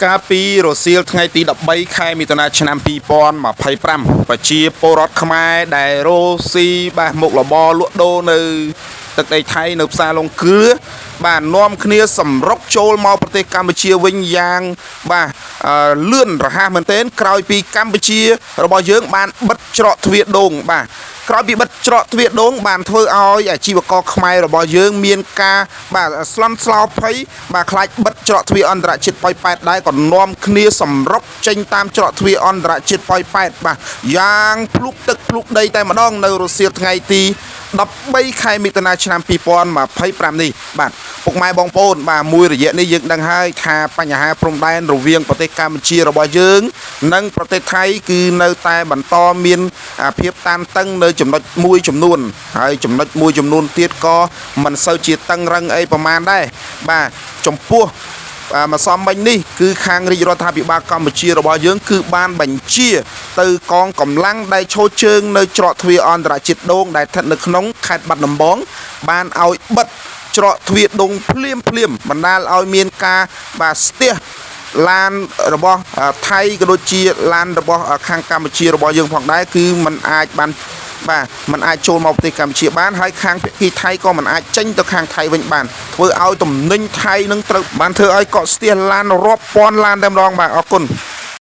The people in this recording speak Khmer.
កាលពីរសៀលថ្ងៃទី13ខែមិថុនាឆ្នាំ2025ប្រជាពលរដ្ឋខ្មែរដែលរស់ស៊ីបាទមុខរបរលក់ដូរនៅទឹកដីថៃនៅផ្សារលង្គឺបាទនាំគ្នាសម្រុកចូលមកប្រទេសកម្ពុជាវិញយ៉ាងបាទលឿនរហ័សមែនទែនក្រោយពីកម្ពុជារបស់យើងបានបិទច្រកទ្វារដូងបាទក្រោយពីបិទច្រកទ្វារដូងបានធ្វើឲ្យអាជីវករខ្មែររបស់យើងមានការបាទស្លន់ស្លោភ័យបាទខ្លាចបិទច្រកទ្វារអន្តរជាតិប៉ោយប៉ែតដែរក៏នាំគ្នាសម្រុកចេញតាមច្រកទ្វារអន្តរជាតិប៉ោយប៉ែតបាទយ៉ាងភ្លុកទឹកភ្លុកដីតែម្ដងនៅរសៀលថ្ងៃទី13ខែមិថុនាឆ្នាំ2025នេះបាទពុកម៉ែបងប្អូនបាទមួយរយៈនេះយើងដឹងហើយថាបញ្ហាព្រំដែនរវាងប្រទេសកម្ពុជារបស់យើងនិងប្រទេសថៃគឺនៅតែបន្តមានភាពតានតឹងនៅចំណុចមួយចំនួនហើយចំណុចមួយចំនួនទៀតក៏មិនសូវជាតឹងរឹងអីប្រមាណដែរបាទចំពោះម្សិលមិញនេះគឺខាងរាជរដ្ឋាភិបាលកម្ពុជារបស់យើងគឺបានបញ្ជាទៅកងកម្លាំងដែលឈរជើងនៅច្រកទ្វារអន្តរជាតិដូងដែលស្ថិតនៅក្នុងខេត្តបាត់ដំបងបានឲ្យបិទច្រកទ្វារដូងភ្លាមបណ្ដាលឲ្យមានការបាទស្ទះឡានរបស់ថៃក៏ដូចជាឡានរបស់ខាងកម្ពុជារបស់យើងផងដែរគឺมันអាចបានបាទมันអាចចូលមកប្រទេសកម្ពុជាបានហើយខាងភាគីថៃក៏มันអាចចេញទៅខាងថៃវិញបានធ្វើឲ្យទំនិញថៃនឹងត្រូវបានធ្វើឲ្យកកស្ទះឡានរាប់ពាន់ឡានតែម្ដងបាទអរគុណ